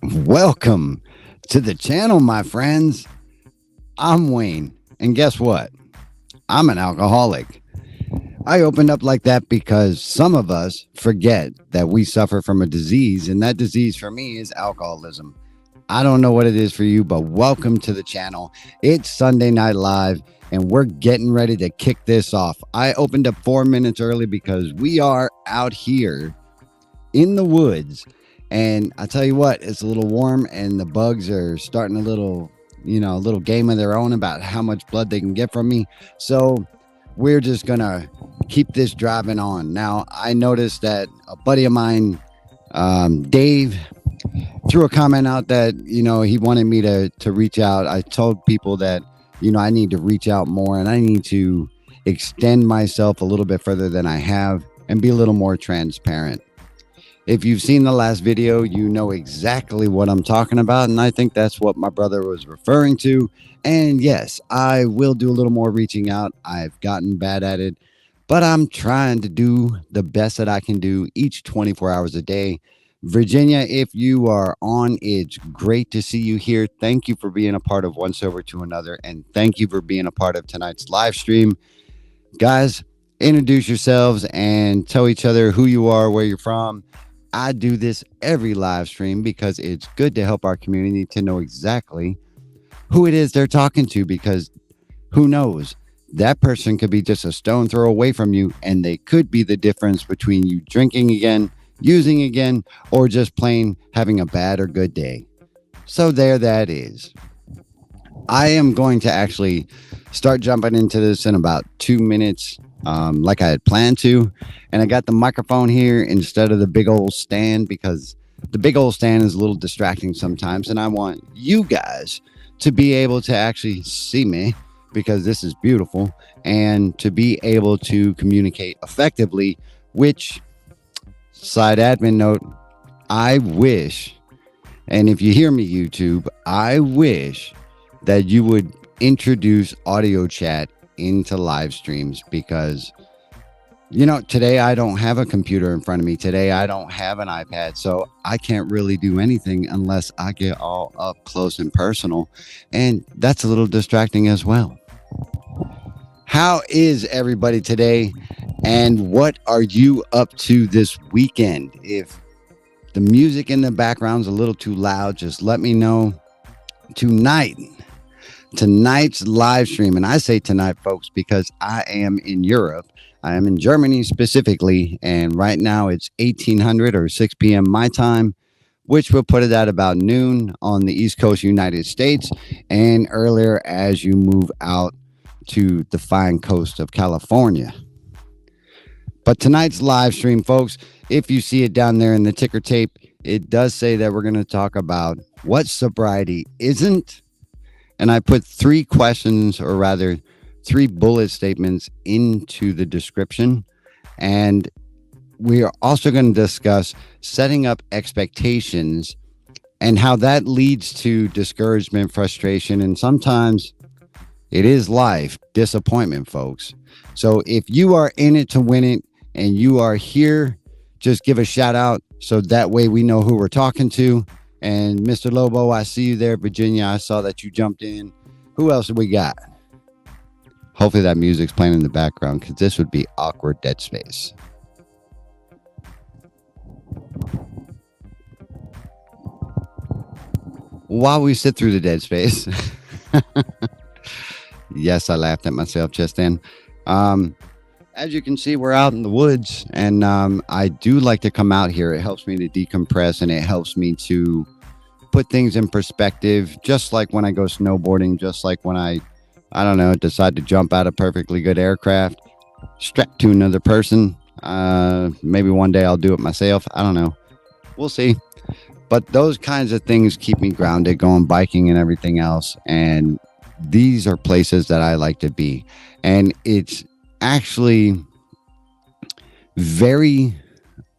Welcome to the channel, my friends. I'm Wayne, and guess what? I'm an alcoholic. I opened up like that because some of us forget that we suffer from a disease, and that disease for me is alcoholism. I don't know what it is for you, but welcome to the channel. It's Sunday Night Live, and we're getting ready to kick this off. I opened up 4 minutes early because we are out here in the woods. And I tell you what, it's a little warm and the bugs are starting a little game of their own about how much blood they can get from me. So we're just going to keep this driving on. Now, I noticed that a buddy of mine, Dave, threw a comment out that, he wanted me to reach out. I told people that, I need to reach out more and I need to extend myself a little bit further than I have and be a little more transparent. If you've seen the last video, you know exactly what I'm talking about. And I think that's what my brother was referring to. And yes, I will do a little more reaching out. I've gotten bad at it, but I'm trying to do the best that I can do each 24 hours a day. Virginia, if you are on, it's great to see you here. Thank you for being a part of One Sober to Another. And thank you for being a part of tonight's live stream. Guys, introduce yourselves and tell each other who you are, where you're from. I do this every live stream because it's good to help our community to know exactly who it is they're talking to, because who knows? That person could be just a stone throw away from you, and they could be the difference between you drinking again, using again, or just plain having a bad or good day. So there that is. I am going to actually start jumping into this in about 2 minutes, like I had planned to. And I got the microphone here instead of the big old stand because the big old stand is a little distracting sometimes. And I want you guys to be able to actually see me because this is beautiful and to be able to communicate effectively, which, side admin note, I wish, and if you hear me, YouTube, I wish that you would introduce audio chat into live streams because, today I don't have a computer in front of me. Today I don't have an iPad, so I can't really do anything unless I get all up close and personal. And that's a little distracting as well. How is everybody today? And what are you up to this weekend? If the music in the background's a little too loud, just let me know. Tonight's live stream, and I say tonight, folks, because I am in Europe. I am in Germany specifically, and right now it's 1800 or 6 p.m. my time, which will put it at about noon on the East Coast United States, and earlier as you move out to the fine coast of California. But tonight's live stream, folks, if you see it down there in the ticker tape, it does say that we're going to talk about what sobriety isn't. And I put 3 questions, or rather 3 bullet statements into the description. And we are also going to discuss setting up expectations and how that leads to discouragement, frustration, and sometimes it is life, disappointment, folks. So if you are in it to win it and you are here, just give a shout out so that way we know who we're talking to. And Mr. Lobo, I see you there. Virginia, I saw that you jumped in. Who else have we got? Hopefully that music's playing in the background because this would be awkward dead space. While we sit through the dead space. Yes, I laughed at myself just then. As you can see, we're out in the woods, and I do like to come out here. It helps me to decompress, and it helps me to put things in perspective, just like when I go snowboarding, just like when I don't know, decide to jump out of perfectly good aircraft, strapped to another person. Maybe one day I'll do it myself. I don't know. We'll see. But those kinds of things keep me grounded, going biking and everything else. And these are places that I like to be. And it's actually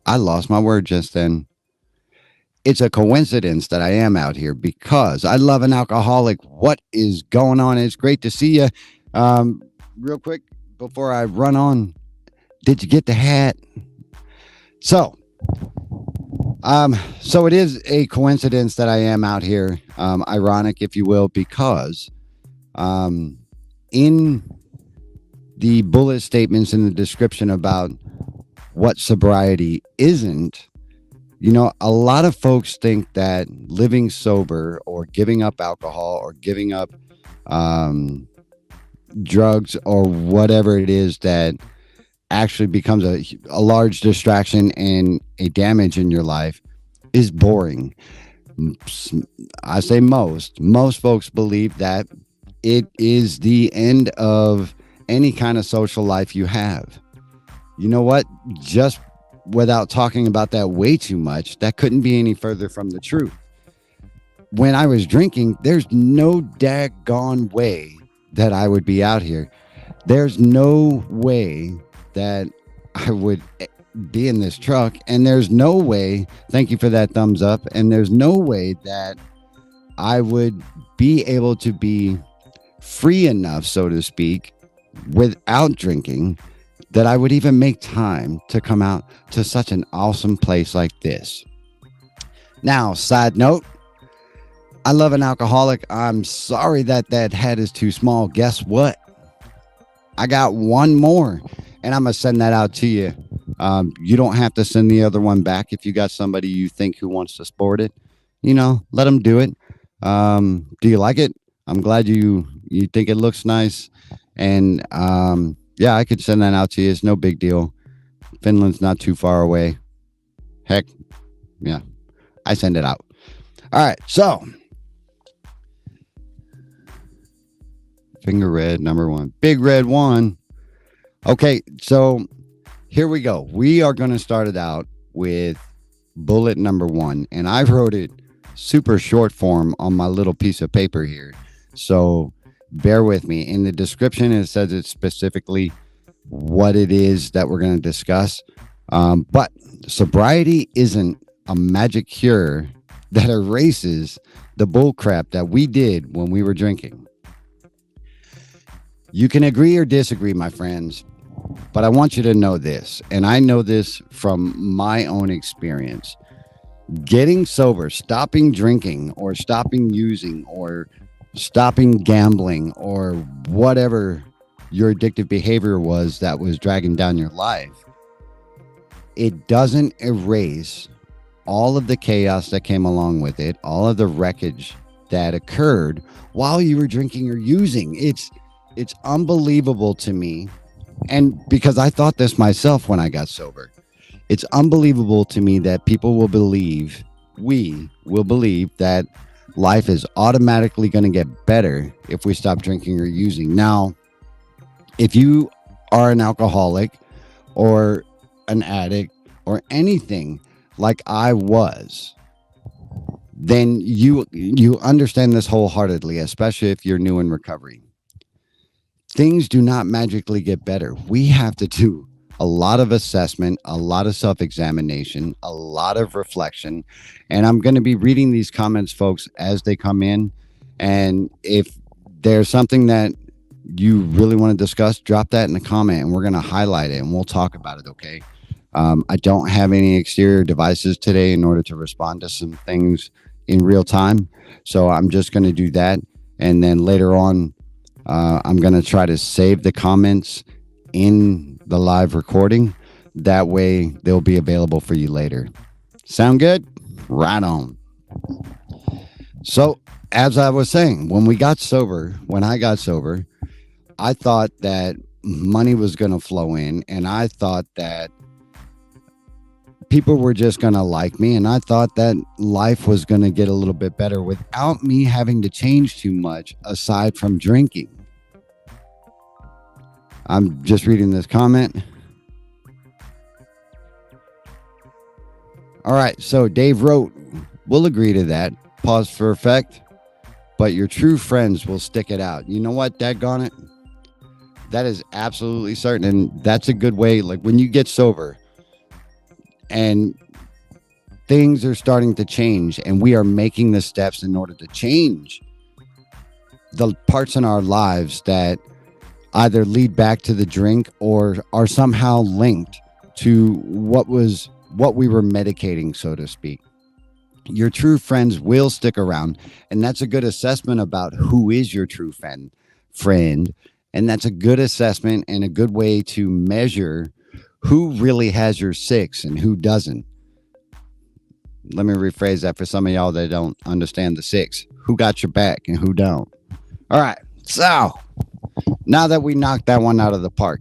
I lost my word just then. It's a coincidence that I am out here because I love an alcoholic. What is going on? It's great to see you. Real quick, before I run on, did you get the hat? So So it is a coincidence that I am out here, ironic, if you will, because um, in the bullet statements in the description about what sobriety isn't, a lot of folks think that living sober or giving up alcohol or giving up um, drugs or whatever it is that actually becomes a large distraction and a damage in your life is boring. I say most folks believe that it is the end of any kind of social life you have. You know what? Just without talking about that way too much, that couldn't be any further from the truth. When I was drinking, there's no daggone way that I would be out here. There's no way that I would be in this truck, and there's no way, thank you for that thumbs up, and there's no way that I would be able to be free enough, so to speak, without drinking, that I would even make time to come out to such an awesome place like this. Now, side note, I love an alcoholic. I'm sorry that head is too small. Guess what? I got one more, and I'm going to send that out to you. You don't have to send the other one back if you got somebody you think who wants to sport it. Let them do it. Do you like it? I'm glad you think it looks nice. And yeah, I could send that out to you. It's no big deal. Finland's not too far away. Heck, yeah, I send it out. All right, so finger red number one, big red one. Okay, so here we go. We are going to start it out with bullet number one, and I wrote it super short form on my little piece of paper here. So bear with me. In the description, it says it's specifically what it is that we're going to discuss. But sobriety isn't a magic cure that erases the bull crap that we did when we were drinking. You can agree or disagree, my friends, but I want you to know this, and I know this from my own experience. Getting sober, stopping drinking or stopping using or stopping gambling or whatever your addictive behavior was that was dragging down your life, it doesn't erase all of the chaos that came along with it, all of the wreckage that occurred while you were drinking or using. It's unbelievable to me, and because I thought this myself when I got sober, it's unbelievable to me that people will believe, we will believe that life is automatically going to get better if we stop drinking or using. Now, if you are an alcoholic or an addict or anything like I was, then you understand this wholeheartedly, especially if you're new in recovery. Things do not magically get better. We have to do a lot of assessment, a lot of self-examination, a lot of reflection. And I'm going to be reading these comments, folks, as they come in. And if there's something that you really want to discuss, drop that in the comment and we're going to highlight it and we'll talk about it, okay? I don't have any exterior devices today in order to respond to some things in real time. So I'm just going to do that. And then later on, I'm going to try to save the comments in the live recording. That way they'll be available for you later. Sound good? Right on. So as I was saying, when I got sober, I thought that money was going to flow in, and I thought that people were just going to like me, and I thought that life was going to get a little bit better without me having to change too much aside from drinking. I'm just reading this comment. All right, so Dave wrote, we'll agree to that. Pause for effect. But your true friends will stick it out. You know what? Daggone it. That is absolutely certain. And that's a good way. Like when you get sober and things are starting to change and we are making the steps in order to change the parts in our lives that either lead back to the drink or are somehow linked to what was what we were medicating, so to speak. Your true friends will stick around, and that's a good assessment about who is your true friend. And that's a good assessment and a good way to measure who really has your six and who doesn't. Let me rephrase that for some of y'all that don't understand the six. Who got your back and who don't? All right. So now that we knocked that one out of the park,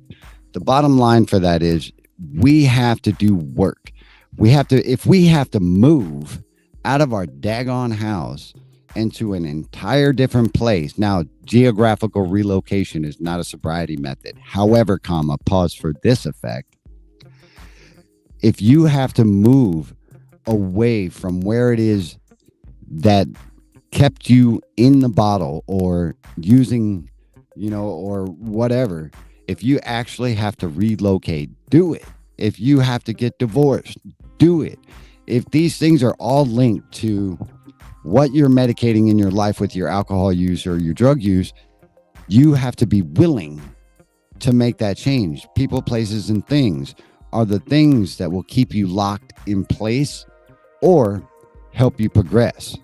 the bottom line for that is we have to do work. If we have to move out of our daggone house into an entire different place. Now, geographical relocation is not a sobriety method. However, pause for this effect. If you have to move away from where it is that kept you in the bottle or using, or whatever, if you actually have to relocate, do it. If you have to get divorced, do it. If these things are all linked to what you're medicating in your life with your alcohol use or your drug use, you have to be willing to make that change. People, places, and things are the things that will keep you locked in place or help you progress.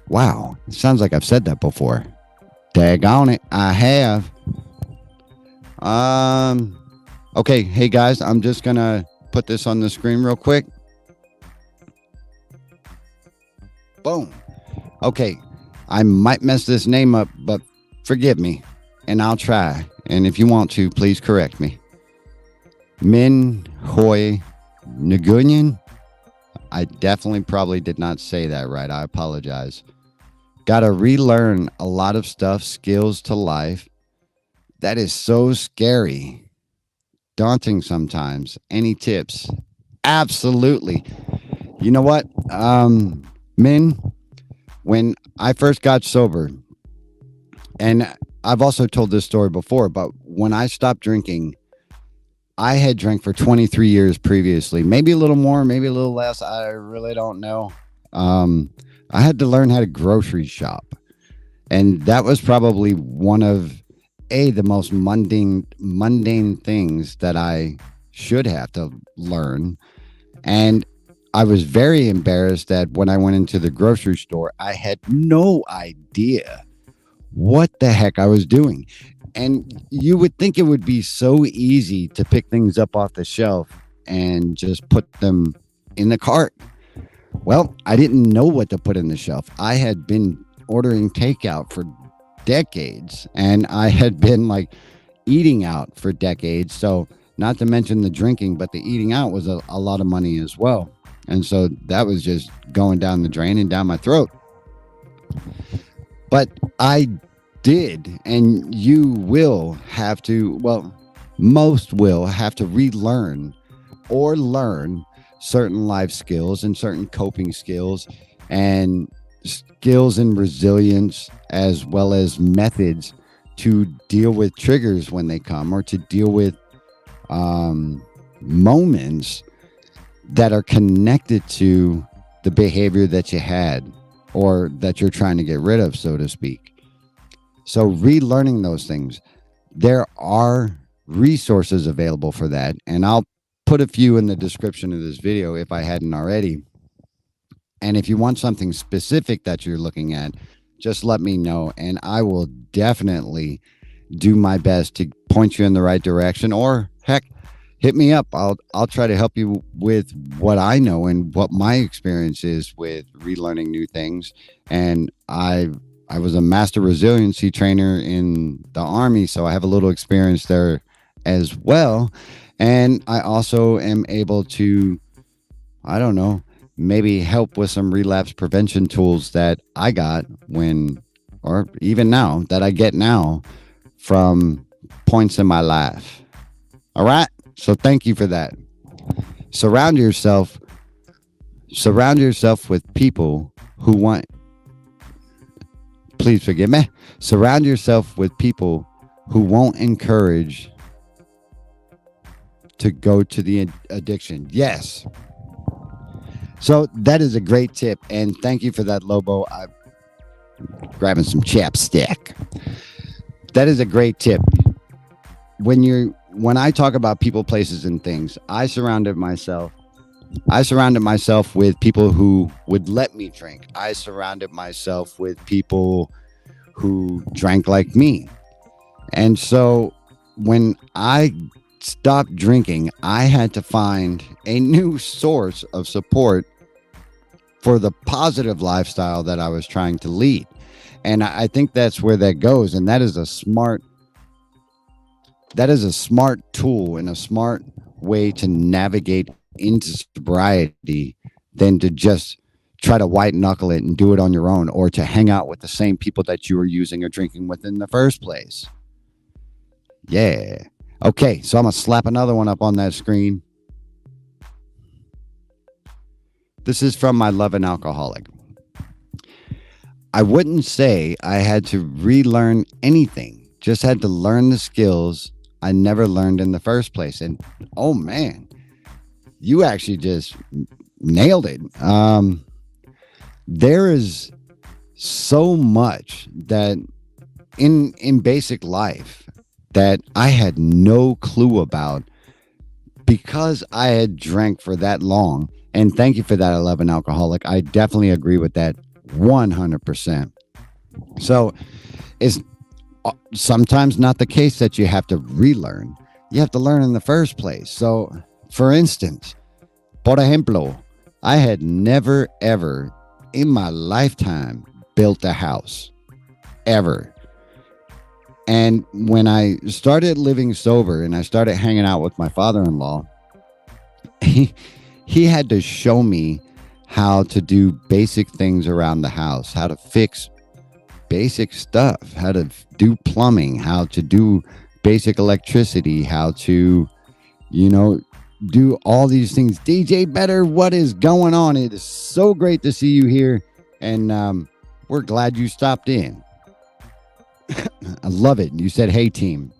Wow, it sounds like I've said that before. Daggone it, I have. Okay, hey guys, I'm just gonna put this on the screen real quick. Boom. Okay, I might mess this name up, but forgive me, and I'll try. And if you want to, please correct me. Min Hoi Nguyen. I definitely probably did not say that right. I apologize. Got to relearn a lot of stuff, skills to life. That is so scary. Daunting sometimes. Any tips? Absolutely. You know what? Min, when I first got sober, and I've also told this story before, but when I stopped drinking, I had drank for 23 years previously, maybe a little more, maybe a little less. I really don't know. I had to learn how to grocery shop. And that was probably one of the most mundane things that I should have to learn. And I was very embarrassed that when I went into the grocery store, I had no idea what the heck I was doing. And you would think it would be so easy to pick things up off the shelf and just put them in the cart. Well, I didn't know what to put in the shelf. I had been ordering takeout for decades, and I had been eating out for decades. So not to mention the drinking, but the eating out was a lot of money as well. And so that was just going down the drain and down my throat. But I did, and you will have to, most will have to relearn or learn certain life skills and certain coping skills and skills in resilience, as well as methods to deal with triggers when they come, or to deal with moments that are connected to the behavior that you had or that you're trying to get rid of, so to speak. So relearning those things, there are resources available for that. And I'll put a few in the description of this video if I hadn't already. And if you want something specific that you're looking at, just let me know. And I will definitely do my best to point you in the right direction, or heck, hit me up. I'll try to help you with what I know and what my experience is with relearning new things. And I was a master resiliency trainer in the Army, so I have a little experience there as well. And I also am able to, maybe help with some relapse prevention tools that I got or even now, that I get now from points in my life. All right. So thank you for that. Surround yourself with people who want, please forgive me. Surround yourself with people who won't encourage to go to the addiction. Yes. So that is a great tip. And thank you for that, Lobo. I'm grabbing some chapstick. That is a great tip. When I talk about people, places, and things, I surrounded myself I surrounded myself with people who would let me drink. I surrounded myself with people who drank like me. And so when I stopped drinking, I had to find a new source of support for the positive lifestyle that I was trying to lead. And I think that's where that goes. And that is a smart tool and a smart way to navigate into sobriety than to just try to white knuckle it and do it on your own, or to hang out with the same people that you were using or drinking with in the first place. Yeah. Okay, so I'm going to slap another one up on that screen. This is from my Love and Alcoholic. I wouldn't say I had to relearn anything, just had to learn the skills I never learned in the first place. And oh man, you actually just nailed it. There is so much that in basic life that I had no clue about because I had drank for that long. And thank you for that, 11 alcoholic. I definitely agree with that 100%. So it's sometimes not the case that you have to relearn. You have to learn in the first place. So, for instance, por ejemplo, I had never, ever in my lifetime built a house. Ever. And when I started living sober and I started hanging out with my father-in-law, he had to show me how to do basic things around the house, how to fix basic stuff, how to do plumbing, how to do basic electricity, how to, do all these things. DJ Better, what is going on? It is so great to see you here. And we're glad you stopped in. I love it. You said, hey, team.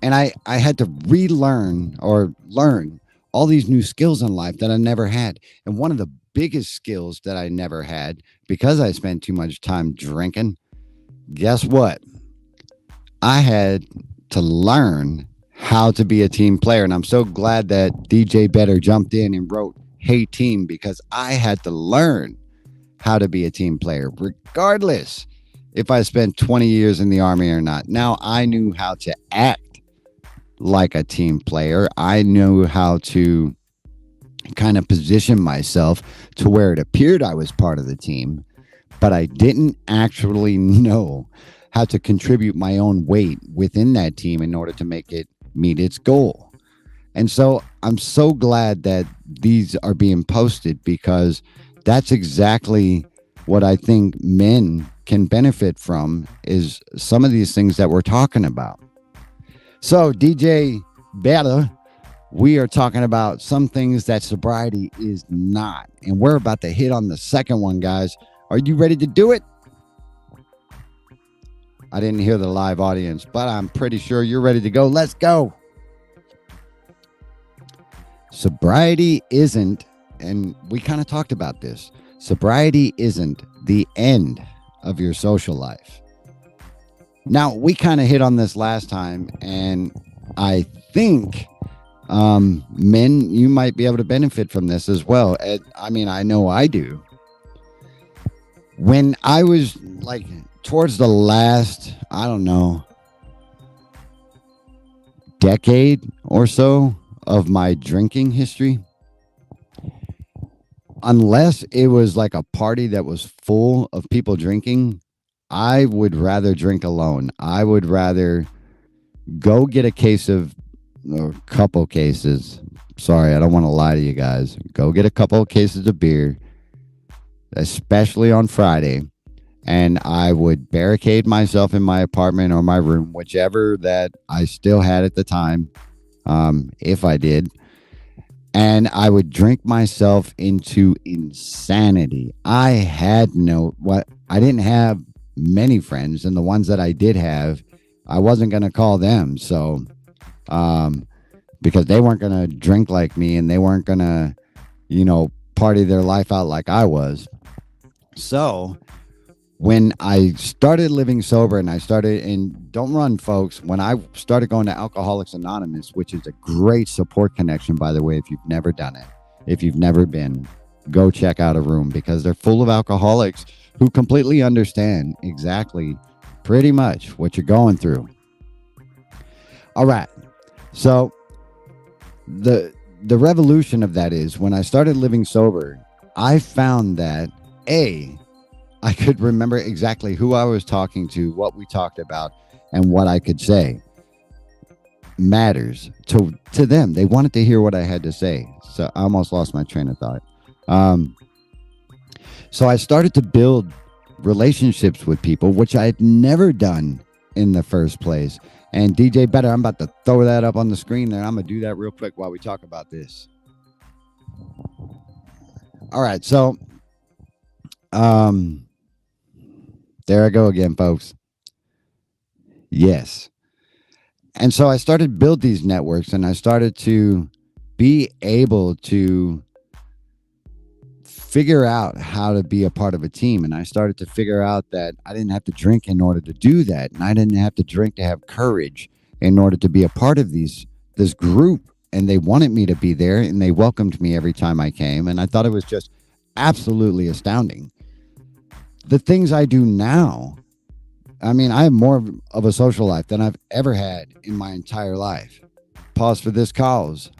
And I had to relearn or learn all these new skills in life that I never had. And one of the biggest skills that I never had, because I spent too much time drinking, guess what? I had to learn how to be a team player. And I'm so glad that DJ Better jumped in and wrote, hey, team, because I had to learn how to be a team player, regardless if I spent 20 years in the Army or not. Now I knew how to act like a team player. I knew how to kind of position myself to where it appeared I was part of the team, but I didn't actually know how to contribute my own weight within that team in order to make it meet its goal. And so I'm so glad that these are being posted, because that's exactly what I think men can benefit from, is some of these things that we're talking about. So DJ Better, we are talking about some things that sobriety is not. And we're about to hit on the second one, guys. Are you ready to do it? I didn't hear the live audience, but I'm pretty sure you're ready to go. Let's go. Sobriety isn't, and we kind of talked about this, sobriety isn't the end of your social life. Now, we kind of hit on this last time, and I think men, you might be able to benefit from this as well. I mean, I know I do. When I was like towards the last, I don't know, decade or so of my drinking history, unless it was like a party that was full of people drinking, I would rather drink alone. I would rather go get a case of, or a couple cases. Sorry, I don't want to lie to you guys. Go get a couple of cases of beer, especially on Friday, and I would barricade myself in my apartment or my room, whichever that I still had at the time, if I did, and I would drink myself into insanity. I didn't have many friends, and the ones that I did have, I wasn't going to call them. So, because they weren't going to drink like me, and they weren't going to, party their life out like I was. So When I started living sober and and don't run, folks, when I started going to Alcoholics Anonymous, which is a great support connection, by the way, if you've never done it, if you've never been, go check out a room because they're full of alcoholics who completely understand exactly pretty much what you're going through. All right. So the revolution of that is when I started living sober, I found that I could remember exactly who I was talking to, what we talked about, and what I could say matters to them. They wanted to hear what I had to say. So I almost lost my train of thought. So I started to build relationships with people, which I had never done in the first place. And DJ Better, I'm about to throw that up on the screen there. I'm going to do that real quick while we talk about this. All right. So, there I go again, folks. Yes. And so I started to build these networks and I started to be able to figure out how to be a part of a team. And I started to figure out that I didn't have to drink in order to do that. And I didn't have to drink to have courage in order to be a part of this group. And they wanted me to be there and they welcomed me every time I came. And I thought it was just absolutely astounding. The things I do now, I mean, I have more of a social life than I've ever had in my entire life. Pause for this cause.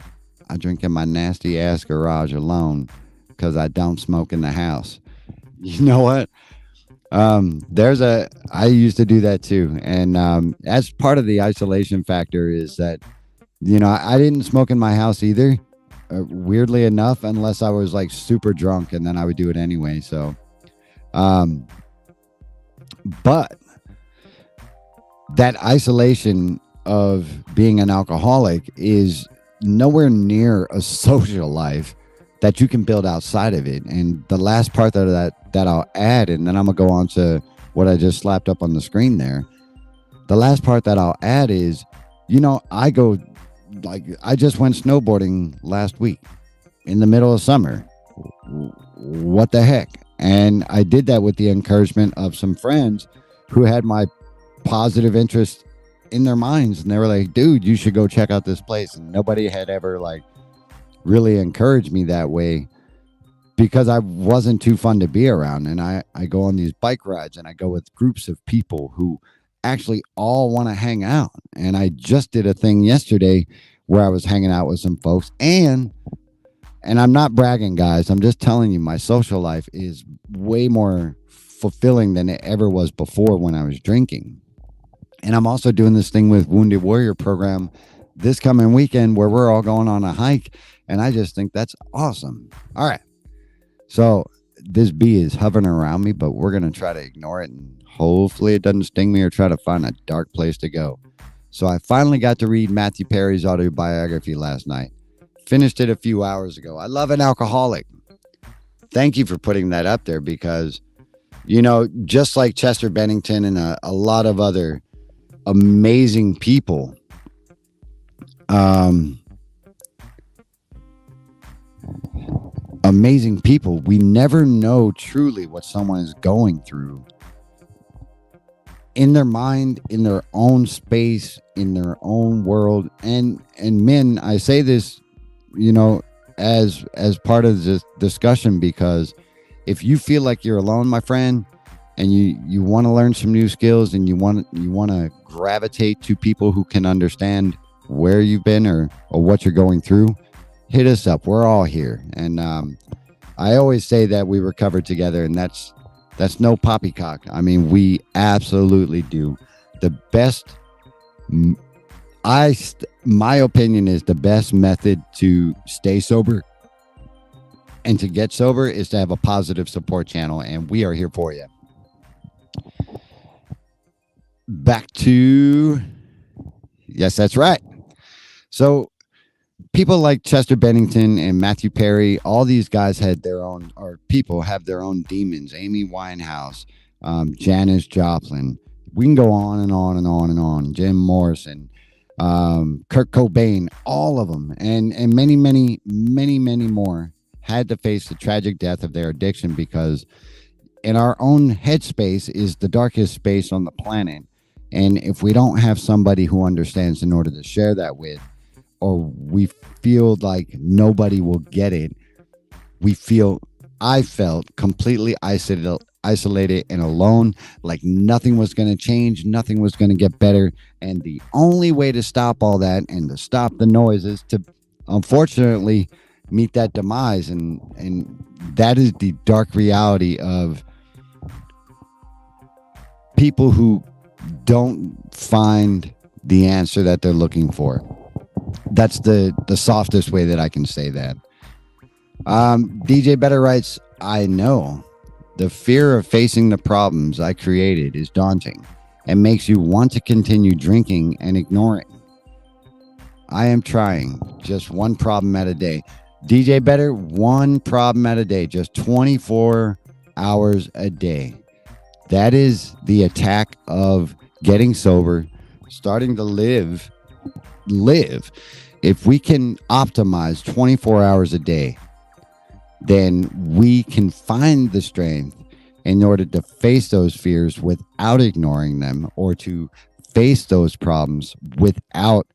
I drink in my nasty ass garage alone because I don't smoke in the house. You know what? I used to do that too. And as part of the isolation factor is that, I didn't smoke in my house either, weirdly enough, unless I was like super drunk and then I would do it anyway. So, but that isolation of being an alcoholic is nowhere near a social life that you can build outside of it. And the last part that I'll add, and then I'm gonna go on to what I just slapped up on the screen there. The last part that I'll add is, I just went snowboarding last week in the middle of summer. What the heck? And I did that with the encouragement of some friends who had my positive interest in their minds. And they were like, dude, you should go check out this place. And nobody had ever really encouraged me that way because I wasn't too fun to be around. And I go on these bike rides and I go with groups of people who actually all want to hang out. And I just did a thing yesterday where I was hanging out with some folks and I'm not bragging, guys. I'm just telling you, my social life is way more fulfilling than it ever was before when I was drinking. And I'm also doing this thing with Wounded Warrior program this coming weekend where we're all going on a hike. And I just think that's awesome. All right. So this bee is hovering around me, but we're going to try to ignore it. And hopefully it doesn't sting me or try to find a dark place to go. So I finally got to read Matthew Perry's autobiography last night. Finished it a few hours ago. I love an alcoholic. Thank you for putting that up there because, just like Chester Bennington and a lot of other amazing people, we never know truly what someone is going through in their mind, in their own space, in their own world. And men, I say this, as part of this discussion, because if you feel like you're alone, my friend, and you want to learn some new skills and you want to gravitate to people who can understand where you've been or what you're going through, hit us up. We're all here. And I always say that we recovered together, and that's no poppycock. I mean, we absolutely do. The best, my opinion is the best method to stay sober and to get sober is to have a positive support channel, and we are here for you. Back to, yes, that's right. So people like Chester Bennington and Matthew Perry, all these guys had their own, or people have their own demons. Amy Winehouse, Janis Joplin. We can go on and on and on and on. Jim Morrison, Kurt Cobain, all of them, and many, many, many, many more had to face the tragic death of their addiction because and our own headspace is the darkest space on the planet. And if we don't have somebody who understands in order to share that with, or we feel like nobody will get it, I felt completely isolated and alone, like nothing was going to change, nothing was going to get better. And the only way to stop all that and to stop the noise is to, unfortunately, meet that demise. And that is the dark reality of people who don't find the answer that they're looking for. That's the softest way that I can say that. DJ Better writes, I know the fear of facing the problems I created is daunting and makes you want to continue drinking and ignoring. I am trying just one problem at a day. DJ Better, one problem at a day, just 24 hours a day. That is the attack of getting sober, starting to live. If we can optimize 24 hours a day, then we can find the strength in order to face those fears without ignoring them, or to face those problems without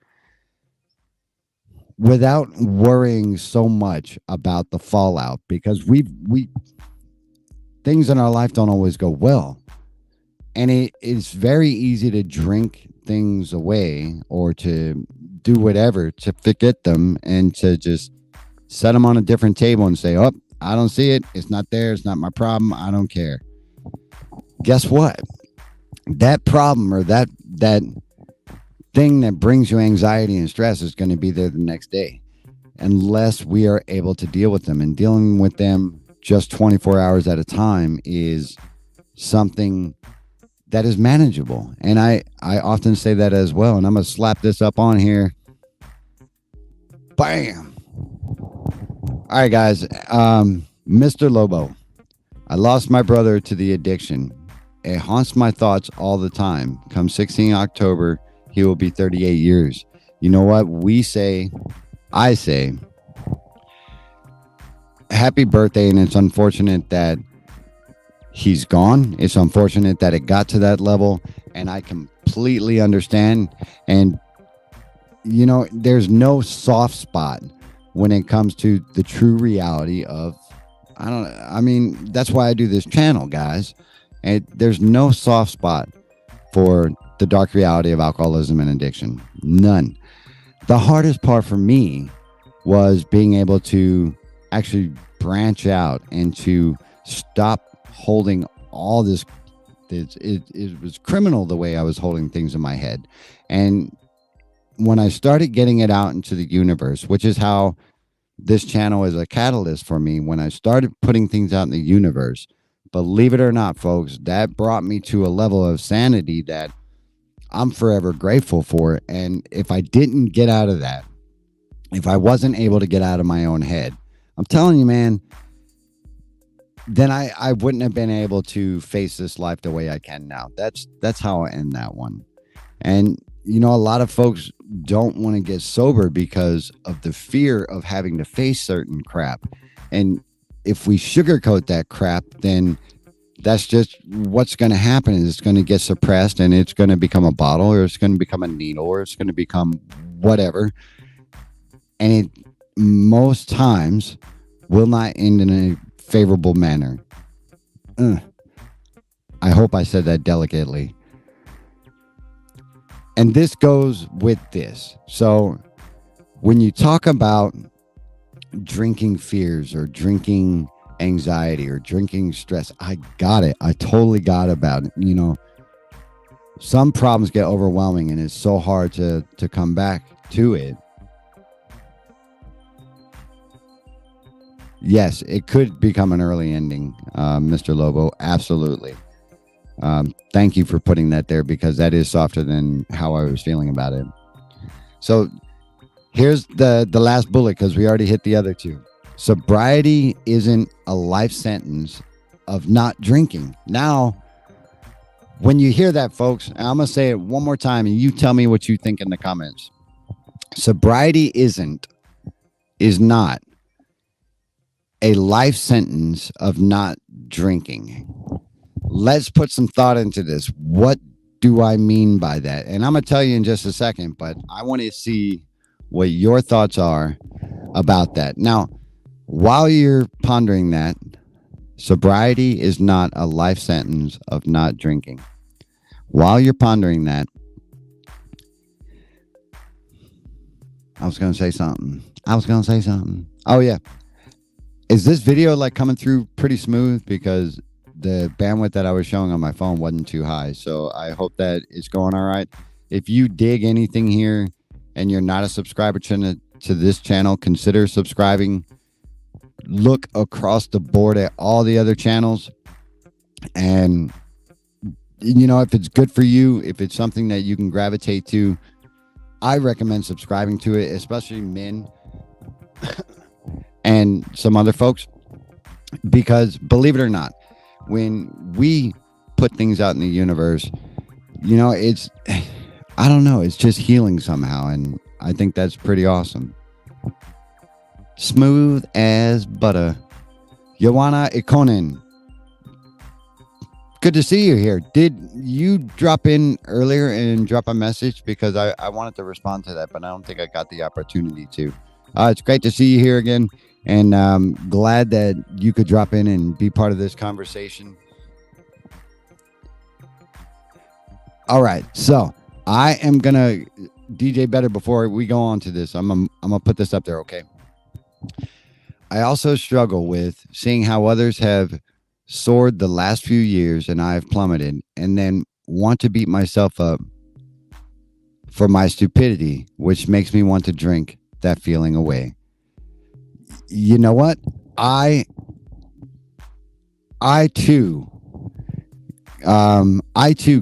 worrying so much about the fallout, because we things in our life don't always go well. And it's very easy to drink things away or to do whatever to forget them and to just set them on a different table and say, oh, I don't see it. It's not there. It's not my problem. I don't care. Guess what? That problem or that thing that brings you anxiety and stress is going to be there the next day, unless we are able to deal with them. And dealing with them just 24 hours at a time is something that is manageable. And I often say that as well. And I'm going to slap this up on here. Bam. All right, guys. Mr. Lobo, I lost my brother to the addiction. It haunts my thoughts all the time. Come 16 October, he will be 38 years. You know what? I say, happy birthday. And it's unfortunate that he's gone. It's unfortunate that it got to that level. And I completely understand. And, you know, there's no soft spot when it comes to the true reality of, that's why I do this channel, guys. And there's no soft spot for the dark reality of alcoholism and addiction. None. The hardest part for me was being able to actually branch out and to stop holding all this. It was criminal the way I was holding things in my head. And when I started getting it out into the universe, which is how this channel is a catalyst for me, when I started putting things out in the universe, believe it or not, folks, that brought me to a level of sanity that I'm forever grateful for. And if I didn't get out of that, if I wasn't able to get out of my own head, I'm telling you, man, then I wouldn't have been able to face this life the way I can now. That's how I end that one. And, you know, a lot of folks don't want to get sober because of the fear of having to face certain crap. And if we sugarcoat that crap, then that's just what's going to happen. Is it's going to get suppressed, and it's going to become a bottle, or it's going to become a needle, or it's going to become whatever. And it most times will not end in a favorable manner. I hope I said that delicately. And this goes with this. So when you talk about drinking fears or drinking anxiety or drinking stress, I got it. I totally got about it. You know, some problems get overwhelming and it's so hard to come back to it. Yes, it could become an early ending, Mr. Lobo. Absolutely. Thank you for putting that there, because that is softer than how I was feeling about it. So here's the last bullet, because we already hit the other two. Sobriety isn't a life sentence of not drinking. Now, when you hear that, folks, I'm going to say it one more time and you tell me what you think in the comments. Sobriety is not a life sentence of not drinking. let's put some thought into this. What do I mean by that? And I'm going to tell you in just a second, but I want to see what your thoughts are about that. Now, while you're pondering that, sobriety is not a life sentence of not drinking. While you're pondering that, I was going to say something. Oh, yeah. Is this video like coming through pretty smooth? Because the bandwidth that I was showing on my phone wasn't too high. So I hope that it's going all right. If you dig anything here and you're not a subscriber to this channel, consider subscribing. Look across the board at all the other channels. And, you know, if it's good for you, if it's something that you can gravitate to, I recommend subscribing to it, especially men and some other folks, because believe it or not, when we put things out in the universe, you know, it's, I don't know, it's just healing somehow. And I think that's pretty awesome. Smooth as butter. Joanna Ikonen. Good to see you here. Did you drop in earlier and drop a message? Because I wanted to respond to that, but I don't think I got the opportunity to. It's great to see you here again. And glad that you could drop in and be part of this conversation. All right. So I am going to DJ better before we go on to this. I'm going to put this up there. Okay. I also struggle with seeing how others have soared the last few years and I have plummeted, and then want to beat myself up for my stupidity, which makes me want to drink that feeling away. You know what? I too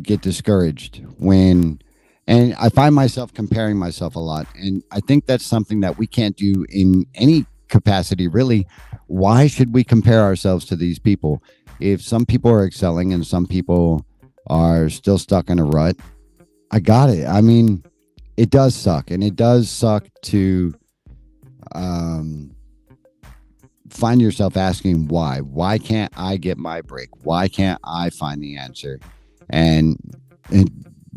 get discouraged when, and I find myself comparing myself a lot. And I think that's something that we can't do in any capacity, really. Why should we compare ourselves to these people? If some people are excelling and some people are still stuck in a rut, I got it. I mean, it does suck. And it does suck to find yourself asking why. Why can't I get my break? Why can't I find the answer? And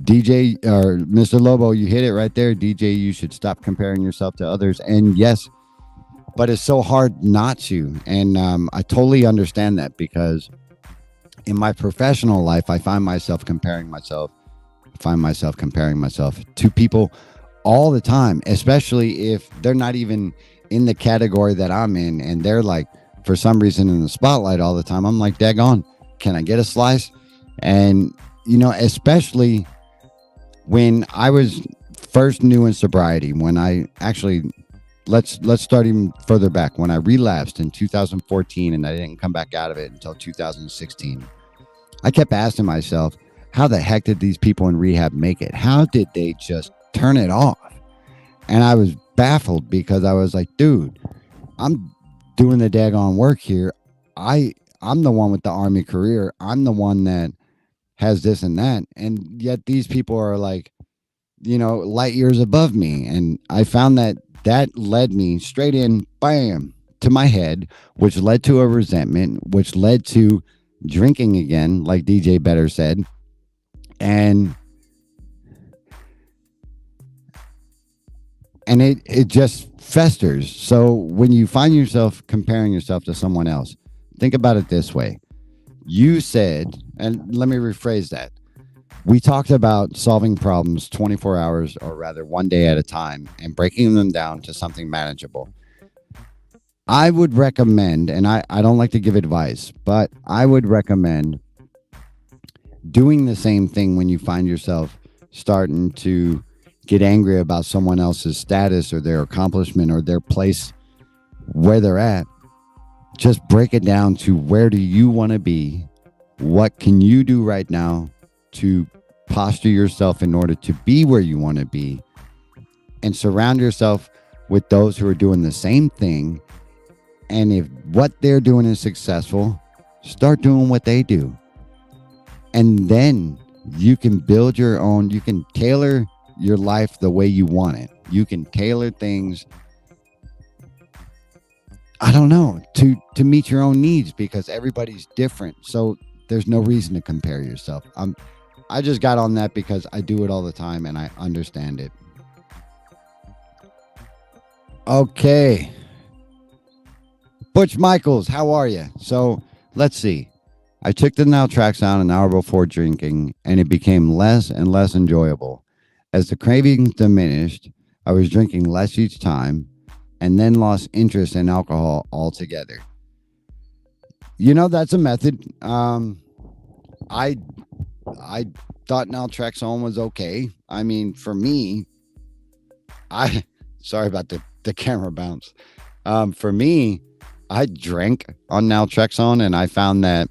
DJ or Mr. Lobo, you hit it right there. DJ, you should stop comparing yourself to others. And yes, but it's so hard not to. And I totally understand that, because in my professional life, I find myself comparing myself to people all the time, especially if they're not even in the category that I'm in, and they're like, for some reason, in the spotlight all the time. I'm like, daggone, can I get a slice? And, you know, especially when I was first new in sobriety, when I actually, let's start even further back. When I relapsed in 2014 and I didn't come back out of it until 2016, I kept asking myself, how the heck did these people in rehab make it? How did they just turn it off? And I was baffled, because I was like, dude, I'm doing the daggone work here. I'm the one with the Army career. I'm the one that has this and that. And yet these people are like, you know, light years above me. And I found that led me straight in, bam, to my head, which led to a resentment, which led to drinking again, like DJ Better said. And it just festers. So when you find yourself comparing yourself to someone else, think about it this way. You said, and let me rephrase that. We talked about solving problems 24 hours, or rather one day at a time, and breaking them down to something manageable. I would recommend, and I don't like to give advice, but I would recommend doing the same thing when you find yourself starting to get angry about someone else's status or their accomplishment or their place where they're at. Just break it down to, where do you want to be? What can you do right now to posture yourself in order to be where you want to be? And surround yourself with those who are doing the same thing. And if what they're doing is successful, start doing what they do. And then you can build your own, you can tailor your life the way you want it. You can tailor things, I don't know, to meet your own needs, because everybody's different. So there's no reason to compare yourself. I just got on that because I do it all the time and I understand it. Okay. Butch Michaels, how are you? So let's see. I took the naltrexone an hour before drinking, and it became less and less enjoyable. As the cravings diminished, I was drinking less each time, and then lost interest in alcohol altogether. That's a method. I I thought naltrexone was okay. I mean, for me, I sorry about the camera bounce. For me, I drank on naltrexone, and I found that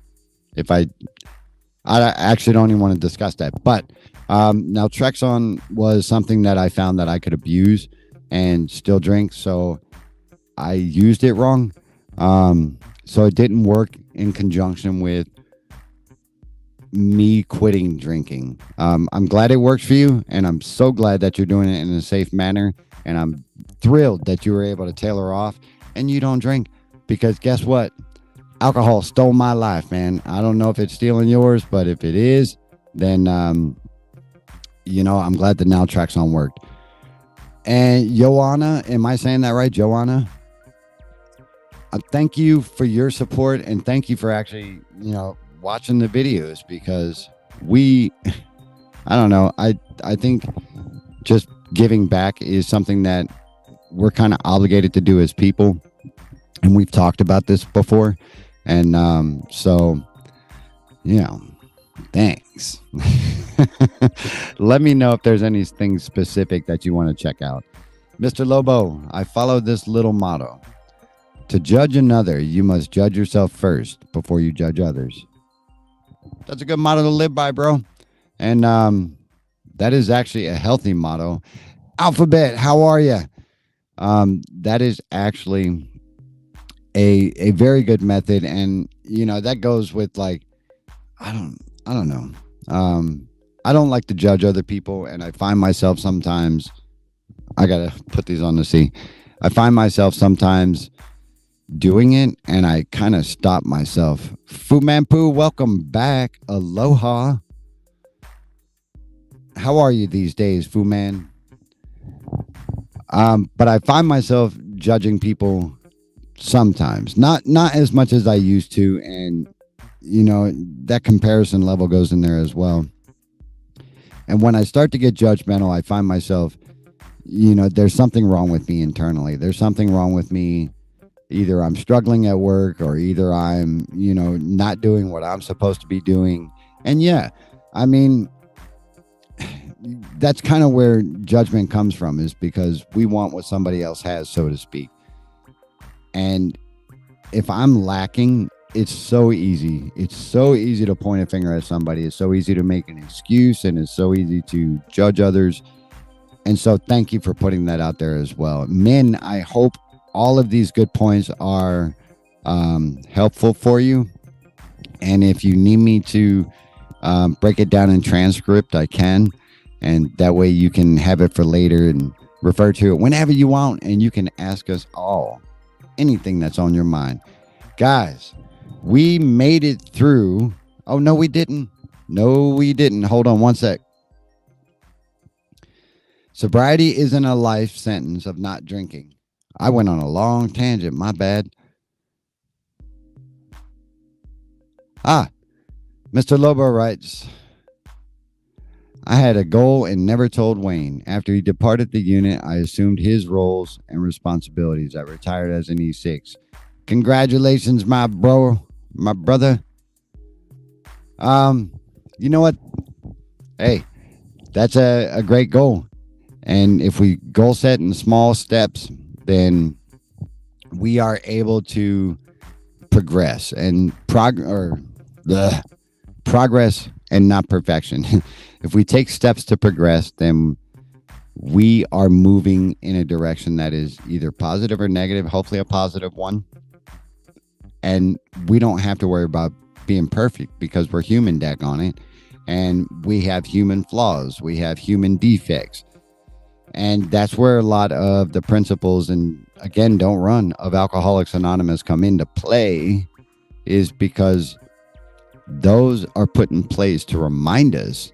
if I actually don't even want to discuss that, but naltrexone was something that I found that I could abuse and still drink. So I used it wrong. So it didn't work in conjunction with me quitting drinking. I'm glad it works for you, and I'm so glad that you're doing it in a safe manner. And I'm thrilled that you were able to tailor off and you don't drink, because guess what? Alcohol stole my life, man. I don't know if it's stealing yours, but if it is, then, I'm glad the naltrexone worked. And Joanna, am I saying that right, Joanna? Thank you for your support, and thank you for actually, watching the videos, because I don't know. I think just giving back is something that we're kind of obligated to do as people. And we've talked about this before. And so, thanks. Let me know if there's anything specific that you want to check out. Mr. Lobo, I followed this little motto. To judge another, you must judge yourself first before you judge others. That's a good motto to live by, bro. And that is actually a healthy motto. Alphabet, how are you? That is actually a very good method, and that goes with, like, I don't know. I don't like to judge other people, and I find myself sometimes, I gotta put these on the C. I find myself sometimes doing it, and I kind of stop myself. Fu Manpu, welcome back. Aloha. How are you these days, Fu Man? But I find myself judging people sometimes, not as much as I used to, and that comparison level goes in there as well. And when I start to get judgmental, I find myself, there's something wrong with me internally. There's something wrong with me. Either I'm struggling at work, or either I'm, not doing what I'm supposed to be doing. And yeah, I mean, that's kind of where judgment comes from, is because we want what somebody else has, so to speak. And if I'm lacking, it's so easy. It's so easy to point a finger at somebody. It's so easy to make an excuse, and it's so easy to judge others. And so thank you for putting that out there as well. Men, I hope all of these good points are helpful for you. And if you need me to break it down in transcript, I can. And that way you can have it for later and refer to it whenever you want. And you can ask us all anything that's on your mind. Guys, we made it through. Oh, no, we didn't. No, we didn't. Hold on one sec. Sobriety isn't a life sentence of not drinking. I went on a long tangent. My bad. Mr. Lobo writes, I had a goal and never told Wayne. After he departed the unit, I assumed his roles and responsibilities. I retired as an E6. Congratulations, my brother. You know what? Hey, that's a great goal. And if we goal set in small steps, then we are able to progress and progress and not perfection. If we take steps to progress, then we are moving in a direction that is either positive or negative, hopefully a positive one. And we don't have to worry about being perfect, because we're human, daggone it. And we have human flaws. We have human defects. And that's where a lot of the principles, and again, don't run, of Alcoholics Anonymous come into play, is because Those are put in place to remind us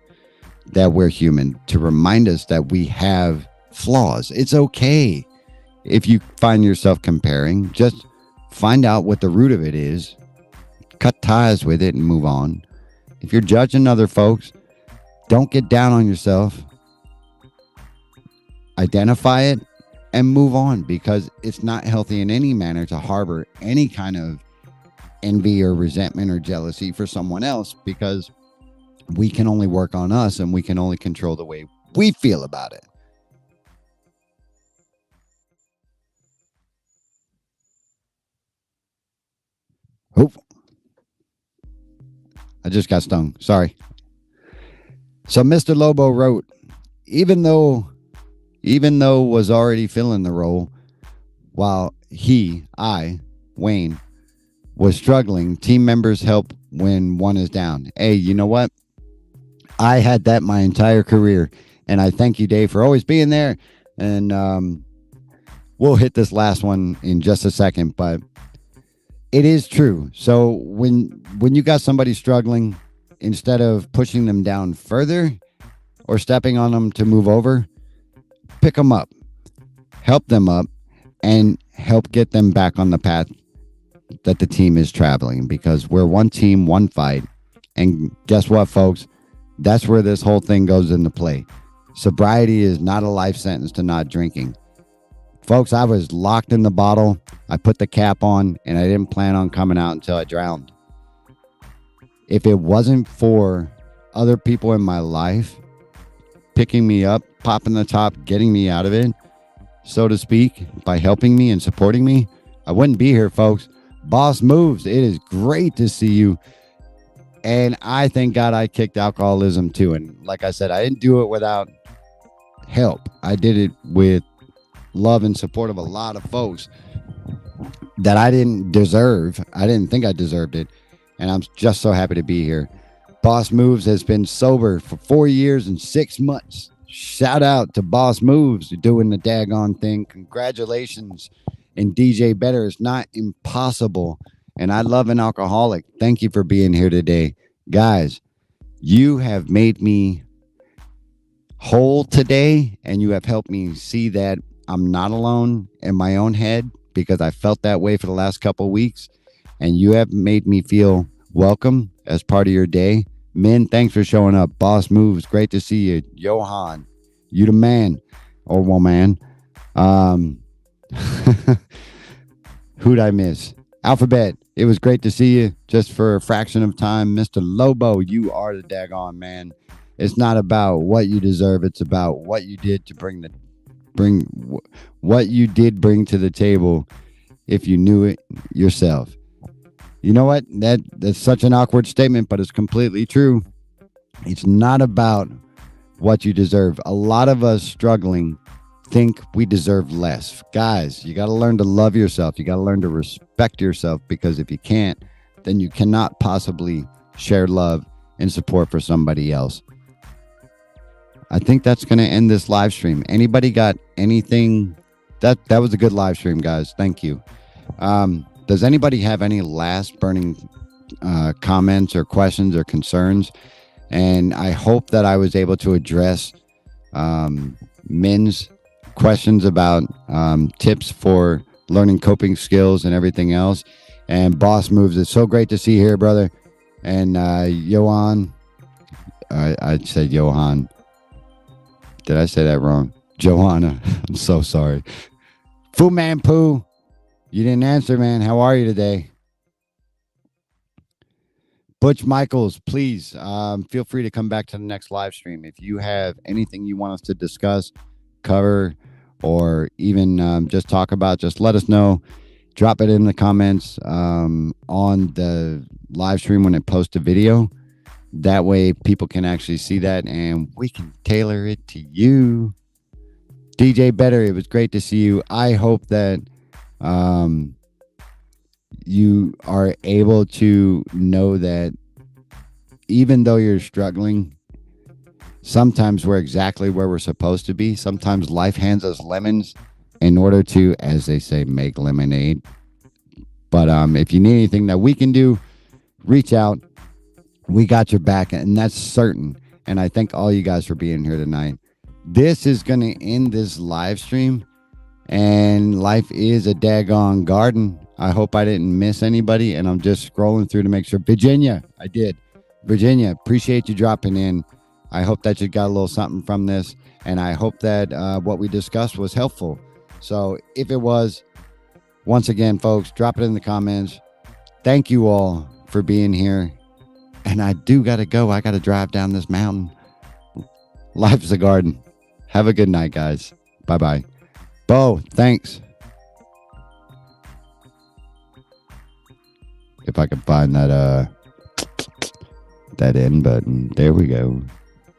that we're human, to remind us that we have flaws. It's okay if you find yourself comparing. Just find out what the root of it is, cut ties with it, and move on. If you're judging other folks, don't get down on yourself. Identify it and move on, because it's not healthy in any manner to harbor any kind of envy or resentment or jealousy for someone else, because we can only work on us and we can only control the way we feel about it. Oh, I just got stung. Sorry. So Mr. Lobo wrote, even though was already filling the role, while Wayne, was struggling, team members help when one is down. Hey, you know what? I had that my entire career, and I thank you, Dave, for always being there. And we'll hit this last one in just a second, but it is true. So when you got somebody struggling, instead of pushing them down further or stepping on them to move over, pick them up, help them up, and help get them back on the path that the team is traveling, because we're one team, one fight. And guess what, folks? That's where this whole thing goes into play. Sobriety is not a life sentence to not drinking. Folks, I was locked in the bottle. I put the cap on, and I didn't plan on coming out until I drowned. If it wasn't for other people in my life picking me up, popping the top, getting me out of it, so to speak, by helping me and supporting me, I wouldn't be here, folks. Boss Moves, it is great to see you. And I thank God I kicked alcoholism too. And like I said, I didn't do it without help. I did it with love and support of a lot of folks that I didn't deserve. I didn't think I deserved it. And I'm just so happy to be here. Boss Moves has been sober for 4 years and 6 months. Shout out to Boss Moves doing the daggone thing. Congratulations. And DJ Better, it's not impossible. And I love an alcoholic. Thank you for being here today. Guys, you have made me whole today, and you have helped me see that I'm not alone in my own head, because I felt that way for the last couple of weeks. And you have made me feel welcome as part of your day. Men, thanks for showing up. Boss Moves, great to see you. Johan, you the man or woman. Who'd I miss? Alphabet, it was great to see you just for a fraction of time. Mr. Lobo, you are the daggone man. It's not about what you deserve. It's about what you did to bring to the table if you knew it yourself. You know what? That's such an awkward statement, but it's completely true. It's not about what you deserve. A lot of us struggling think we deserve less. Guys, you got to learn to love yourself. You got to learn to respect yourself, because if you can't, then you cannot possibly share love and support for somebody else. I think that's going to end this live stream. Anybody got anything? That was a good live stream, guys. Thank you. Does anybody have any last burning comments or questions or concerns? And I hope that I was able to address men's questions about tips for learning coping skills and everything else. And Boss Moves, it's so great to see you here, brother. And Johan, I said Johan. Did I say that wrong? Johanna, I'm so sorry. Fu Man Poo, you didn't answer, man. How are you today? Butch Michaels, please feel free to come back to the next live stream. If you have anything you want us to discuss, cover, or even just talk about, just let us know. Drop it in the comments on the live stream when it posts a video. That way people can actually see that and we can tailor it to you. DJ Better, it was great to see you. I hope that you are able to know that even though you're struggling, sometimes we're exactly where we're supposed to be. Sometimes life hands us lemons in order to, as they say, make lemonade. But if you need anything that we can do, reach out. We got your back, and that's certain. And I thank all you guys for being here tonight. This is going to end this live stream, and life is a daggone garden. I hope I didn't miss anybody, and I'm just scrolling through to make sure. Virginia, I did. Virginia, appreciate you dropping in. I hope that you got a little something from this, and I hope that what we discussed was helpful. So if it was, once again, folks, drop it in the comments. Thank you all for being here. And I do got to go. I got to drive down this mountain. Life's a garden. Have a good night, guys. Bye-bye. Bo, thanks. If I can find that end button. There we go.